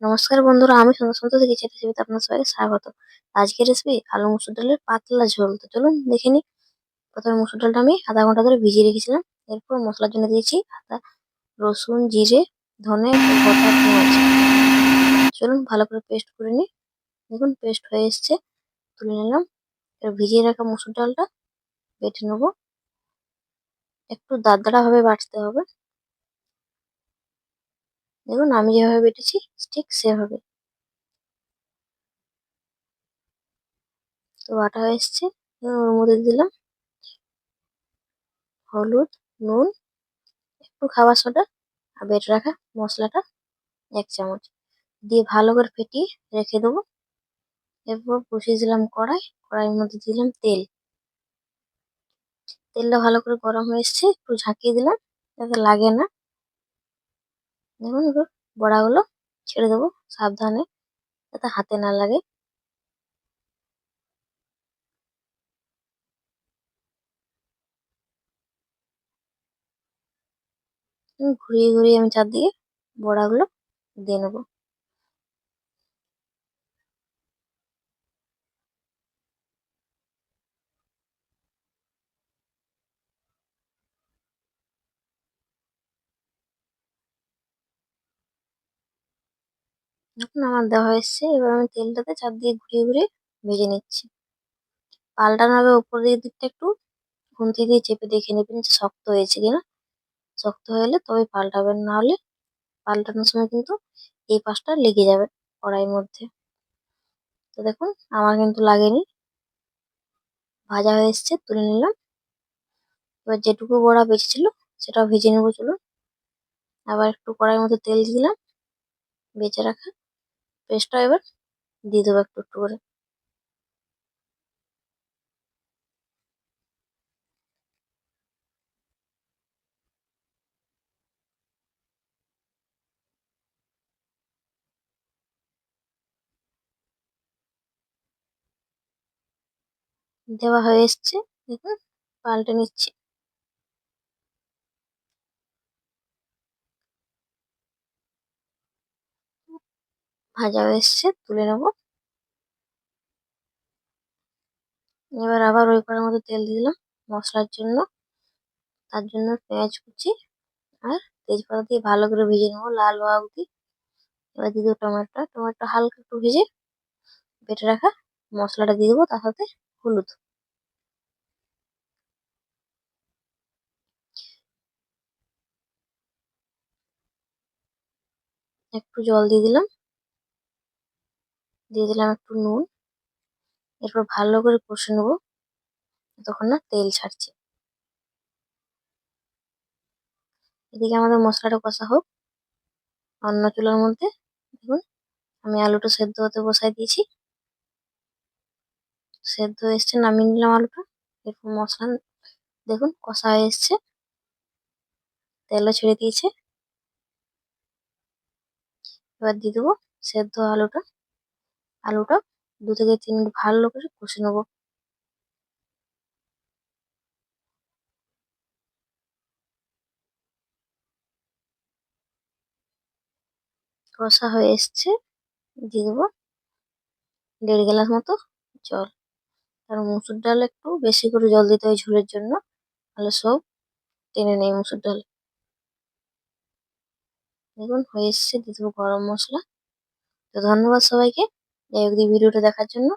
নমস্কার বন্ধুরা, আমি সন্তোষ থেকে চেটে রেসিপিতে আপনার সবাইকে স্বাগত। আজকের রেসিপি আলু মুসুর ডালের পাতলা ঝোল। তো চলুন দেখে নিই। প্রথমে মুসুর ডালটা আমি আধা ঘন্টা ধরে ভিজিয়ে রেখেছিলাম। এরপর মশলার জন্য দিয়েছি আদা, রসুন, জিরে, ধনে ও গোটা পেঁয়াজ। চলুন ভালো করে পেস্ট করে নিই। দেখুন পেস্ট হয়ে এসছে, তুলে নিলাম। এবার ভিজিয়ে রাখা মুসুর ডালটা বেটে নেবো। একটু দারদারা ভাবে বাটতে হবে। দেখুন আমি যেভাবে বেটেছি ঠিক সেভাবে। তো বাটা হয়ে এসছে। এবার ওর মধ্যে দিলাম হলুদ, নুন, একটু খাবার সোডা আর বেটে রাখা মশলাটা 1 চামচ দিয়ে ভালো করে ফেটিয়ে রেখে দেবো। এরপর বসিয়ে দিলাম কড়াই। কড়াইয়ের মধ্যে দিলাম তেল। তেলটা ভালো করে গরম হয়ে এসছে, একটু ঝাঁকিয়ে দিলাম যাতে লাগে না। দেখুন এবার বড়াগুলো ছেড়ে দেবো সাবধানে, যাতে হাতে না লাগে। ঘুরিয়ে ঘুরিয়ে আমি চারদিকে বড়াগুলো দিয়ে নেবো। দেখুন আমার দেওয়া হয়ে এসছে। এবার আমি তেলটাতে চারদিকে ঘুরিয়ে ঘুরিয়ে ভেজে নিচ্ছি। পাল্টানো হবে উপরের দিকটা একটু খুন্তি দিয়ে চেপে দেখে নেবেন যে শক্ত হয়েছে কিনা। শক্ত হয়ে এলে তবে পাল্টাবেন, না হলে পাল্টানোর সময় কিন্তু এই পাশটা লেগে যাবে কড়াইয়ের মধ্যে। তো দেখুন আমার কিন্তু লাগেনি, ভাজা হয়ে এসছে, তুলে নিলাম। এবার যেটুকু বড়া বেঁচে ছিল সেটাও ভেজে নেবো। চলুন আবার একটু কড়াইয়ের মধ্যে তেল দিলাম, বেঁচে রাখা পেস্টটা এবার দিয়ে দেবো একটু একটু করে। দেওয়া হয়ে এসছে, দেখুন পাল্টে নিচ্ছি। ভাজা হয়ে এসছে, তুলে নেবো। এবার আবার ওই কড়াইয়ের মধ্যে তেল দিয়ে দিলাম মশলার জন্য। তার জন্য পেঁয়াজ কুচি আর তেজপাতা দিয়ে ভালো করে ভেজে নেবো লাল হওয়া অবধি। এবার দিয়ে দেবো টমেটো। টমেটো হালকা একটু ভেজে বেটে রাখা মশলাটা দিয়ে দেবো, তার সাথে হলুদ। একটু জল দিয়ে দিলাম, দিয়ে দিলাম একটু নুন। এরপর ভালো করে কষে নেবো ততক্ষণ না তেল ছাড়ছে। এদিকে আমাদের মশলাটা কষা হোক। অন্য চুলার মধ্যে দেখুন আমি আলুটা সেদ্ধ হতে বসাই দিয়েছি। সেদ্ধ হয়ে এসছে, নামিয়ে নিলাম আলুটা। এরপর মশলা দেখুন কষা হয়ে এসছে, তেলও ছেড়ে দিয়েছে। এবার দিয়ে দেবো সেদ্ধ আলুটা। আলুটা 2 থেকে 3 মিনিট ভালো করে কষে নেবো। কষা হয়ে এসছে, দিয়ে দেবো 1.5 গ্লাস মতো জল। কারণ মুসুর ডাল একটু বেশি করে জল দিতে হয় ঝোলের জন্য, তাহলে সব টেনে নেয় মুসুর ডাল। দেখুন হয়ে এসছে, দিয়ে দেবো গরম মশলা। তো ধন্যবাদ সবাইকে এই অবধি ভিডিওটা দেখার জন্য।